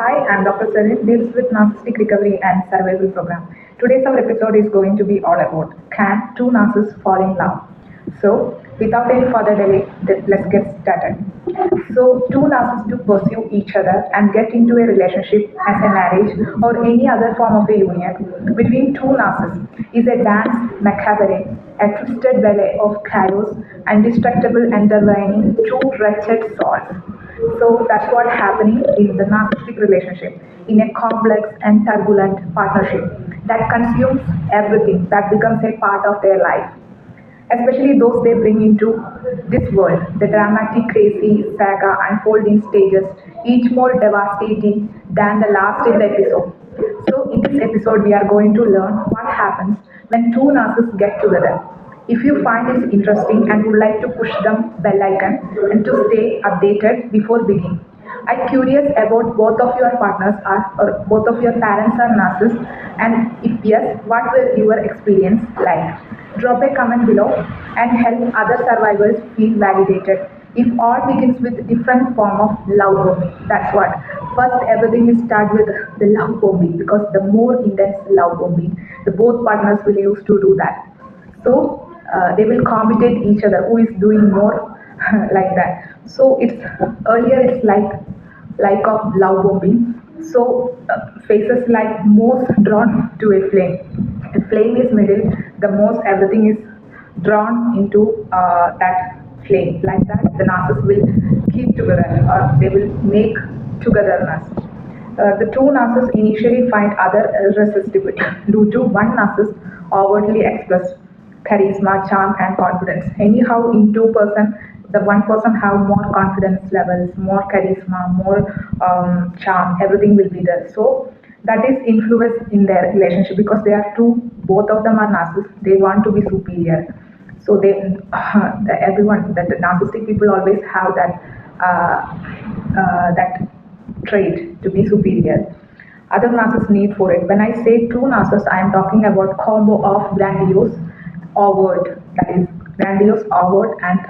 Hi, I'm Dr. Sarin, deals with narcissistic recovery and survival program. Today's our episode is going to be all about can two narcissists fall in love? So, without any further delay, let's get started. So, two narcissists do pursue each other and get into a relationship as a marriage or any other form of a union between two narcissists is a dance macabre, a twisted ballet of chaos and destructible underlining two wretched souls. So that's what happening in the narcissistic relationship, in a complex and turbulent partnership that consumes everything, that becomes a part of their life, especially those they bring into this world. The dramatic, crazy saga unfolding stages, each more devastating than the last in the episode. So, in this episode, we are going to learn what happens when two narcissists get together. If you find this interesting and would like to push the bell icon and to stay updated before beginning. I'm curious about both of your partners are or both of your parents are narcissists, and if yes, what were your experience like? Drop a comment below and help other survivors feel validated. If all begins with different form of love bombing, that's what. First, everything is start with the love bombing because the more intense love bombing, the both partners will use to do that. So they will compete each other who is doing more like that. So it's earlier it's like of love bombing. So faces like most drawn to a flame. A flame is middle, the most everything is drawn into that flame. Like that, the narcissist will keep together or they will make togetherness. The two narcissists initially find other irresistibility due to one narcissist overtly expressed charisma, charm, and confidence. Anyhow, in two-person, the one person have more confidence levels, more charisma, more charm. Everything will be there. So that is influence in their relationship because they are two. Both of them are narcissists. They want to be superior. So they, everyone, that the narcissistic people always have that trait to be superior. Other narcissists need for it. When I say true narcissist, I am talking about combo of grandiose, overt, that is grandiose, overt, and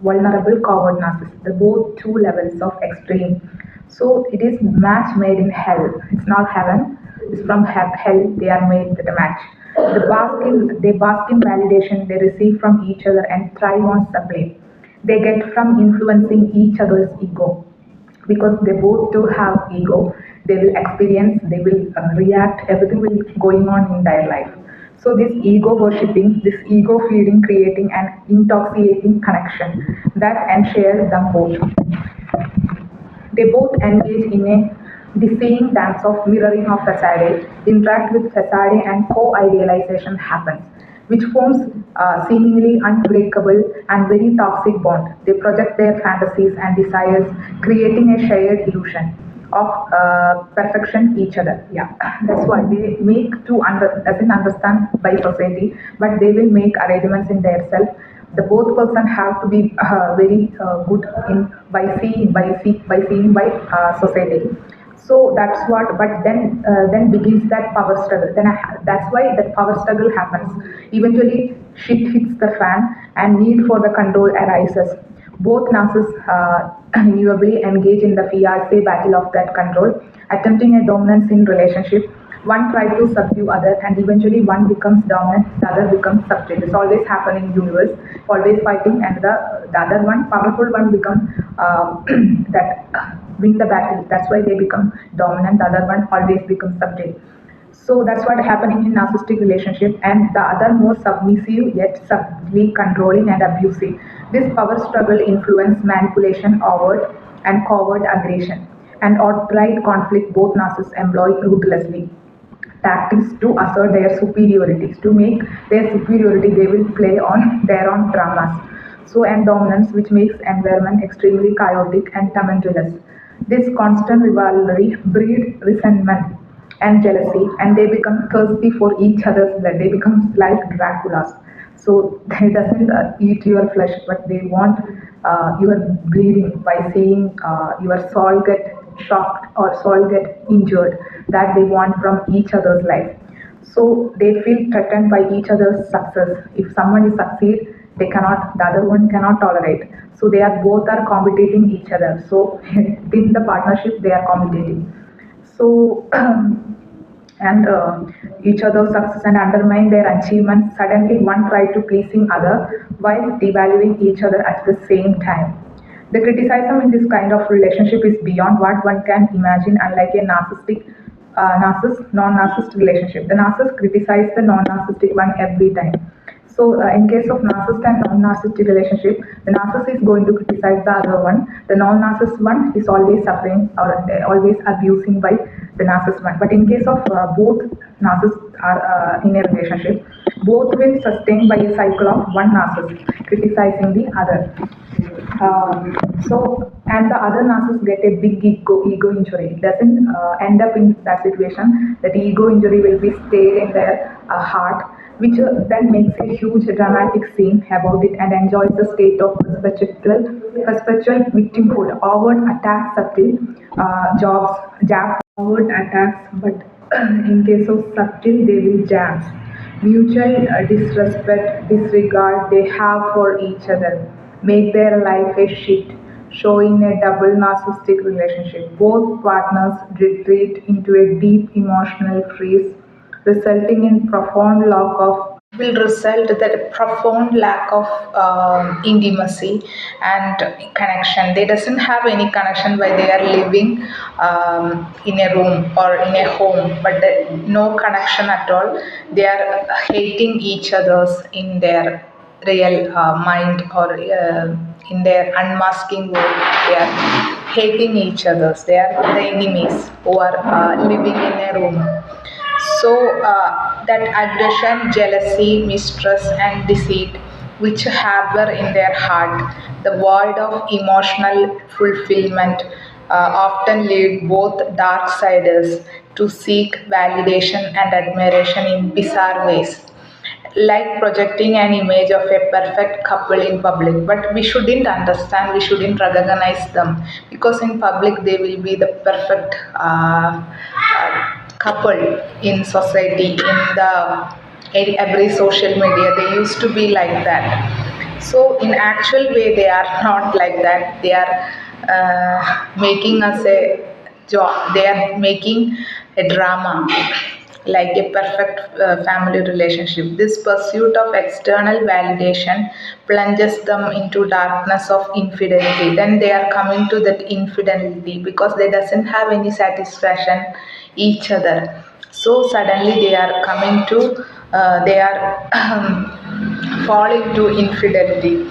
vulnerable, coward narcissist. The both two levels of extreme. So it is match made in hell. It's not heaven. It's from hell. They are made the match. They bask in validation they receive from each other and thrive on sublime. They get from influencing each other's ego because they both do have ego. They will experience, they will react, everything will going on in their life. So this ego worshipping, this ego feeding, creating an intoxicating connection that enshares them both. They both engage in a deceiving dance of mirroring of facade, interact with facade and co-idealization happens, which forms seemingly unbreakable and very toxic bond. They project their fantasies and desires, creating a shared illusion of perfection each other. Yeah, that's why they make to doesn't understand by society, but they will make arrangements in their self. The both person have to be very good in by seeing by society. So that's what. But then begins that power struggle. That's why that power struggle happens. Eventually, shit hits the fan, and need for the control arises. Both narcissists renewably engage in the fiancé battle of that control, attempting a dominance in relationship. One tries to subdue other, and eventually one becomes dominant, the other becomes subject. It's always happening in universe, always fighting, and the other one, powerful one, become that win the battle. That's why they become dominant. The other one always becomes subject. So that's what happening in narcissistic relationship, and the other more submissive yet subtly controlling and abusive. This power struggle influence manipulation, overt and covert aggression, and outright conflict. Both narcissists employ ruthlessly tactics to assert their superiorities. To make their superiority, they will play on their own dramas. So and dominance, which makes environment extremely chaotic and tumultuous. This constant rivalry breeds resentment and jealousy, and they become thirsty for each other's blood. They become like Draculas. So they doesn't eat your flesh, but they want your bleeding by seeing your soul get shocked or soul get injured. That they want from each other's life. So they feel threatened by each other's success. If someone is succeed, they cannot, the other one cannot tolerate. So they are both are competing each other. So in the partnership, they are competing. So and each other's success and undermine their achievements. Suddenly, one tried to pleasing other while devaluing each other at the same time. The criticism in this kind of relationship is beyond what one can imagine, unlike a non-narcissist relationship. The narcissist criticizes the non-narcissistic one every time. So, in case of narcissist and non-narcissistic relationship, the narcissist is going to criticize the other one. The non-narcissist one is always suffering or always abusing by the narcissist one. But in case of both narcissists are in a relationship, both will sustain by a cycle of one narcissist criticizing the other. And the other narcissist get a big ego injury. It doesn't end up in that situation. That ego injury will be stayed in their heart, which then makes a huge dramatic scene about it and enjoys the state of perpetual victimhood. Overt attacks, subtle jab, overt attacks, but in case of subtle, they will jabs. Mutual disrespect, disregard they have for each other make their life a shit, showing a double narcissistic relationship. Both partners retreat into a deep emotional freeze, resulting in profound lack of will result that a profound lack of intimacy and connection. They doesn't have any connection while they are living in a room or in a home, but no connection at all. They are hating each other's in their real mind or in their unmasking world. They are hating each others. They are the enemies who are living in a room. So that aggression, jealousy, mistrust, and deceit, which harbor in their heart, the void of emotional fulfillment, often lead both dark siders to seek validation and admiration in bizarre ways, like projecting an image of a perfect couple in public. But we shouldn't understand, we shouldn't recognize them, because in public they will be the perfect couple in society, in every social media they used to be like that. So in actual way they are not like that. They are making us a job, they are making a drama, like a perfect family relationship. This pursuit of external validation plunges them into darkness of infidelity. Then they are coming to that infidelity because they doesn't have any satisfaction each other. So suddenly they are coming to they are fall into infidelity.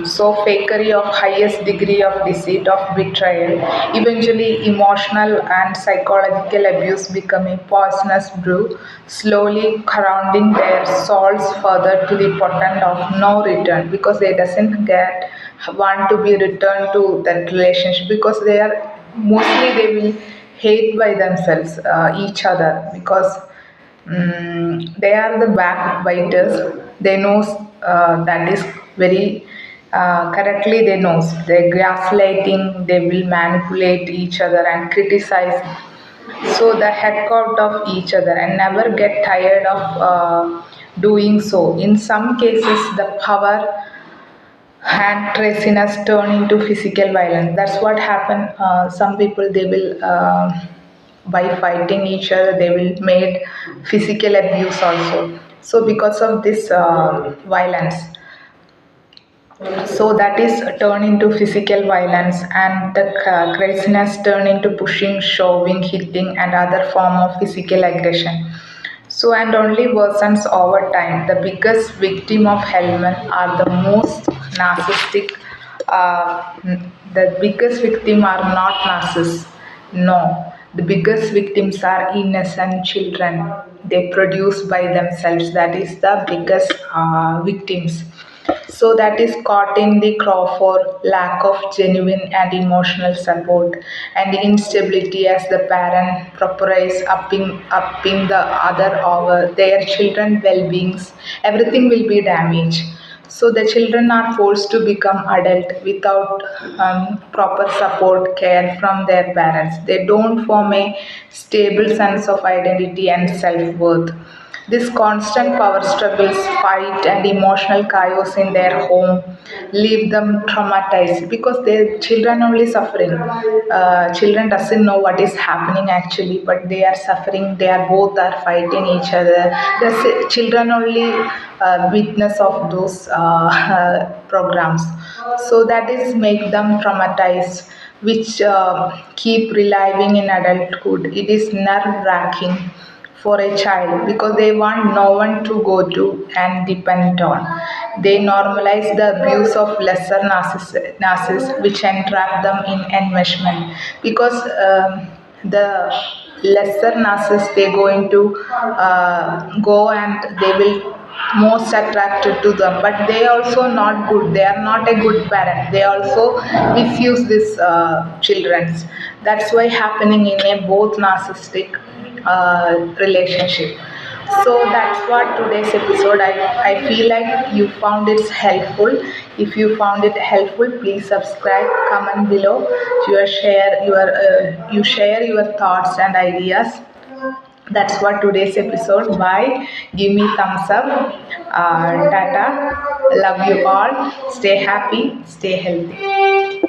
So fakery of highest degree of deceit, of betrayal. Eventually, emotional and psychological abuse become a poisonous brew, slowly corroding their souls further to the point of no return, because they doesn't get want to be returned to that relationship, because they are mostly they will hate by themselves each other, because they are the backbiters. They knows that is very correctly. They knows they gaslighting. They will manipulate each other and criticize. So the heck out of each other and never get tired of doing so. In some cases, the power and traciness turn into physical violence. That's what happened. Some people they will by fighting each other they will made physical abuse also. So because of this violence, so that is turn into physical violence, and the craziness turn into pushing, shoving, hitting, and other form of physical aggression. So and only worsens over time. The biggest victim of Hellman are the most narcissistic. The biggest victim are not narcissists. No, the biggest victims are innocent children. They produce by themselves. That is the biggest victims. So that is caught in the crow for lack of genuine and emotional support and instability as the parent prioritizes upping the other over their children well-beings. Everything will be damaged. So the children are forced to become adult without proper support care from their parents. They don't form a stable sense of identity and self-worth. This constant power struggles, fight, and emotional chaos in their home leave them traumatized because their children only suffering. Children doesn't know what is happening actually, but they are suffering. They are both are fighting each other. Children only witness of those programs, so that is make them traumatized, which keep reliving in adulthood. It is nerve wracking for a child because they want no one to go to and depend on. They normalize the abuse of lesser narcissists, which entrap them in enmeshment because the lesser narcissists they going to go and they will most attracted to them, but they also not good, they are not a good parent, they also misuse these children's. That's why happening in a both narcissistic relationship. So that's what today's episode. I feel like you found it helpful. If you found it helpful, please subscribe, comment below, you share your thoughts and ideas. That's what today's episode. Bye. Give me thumbs up. Tata. Love you all. Stay happy. Stay healthy.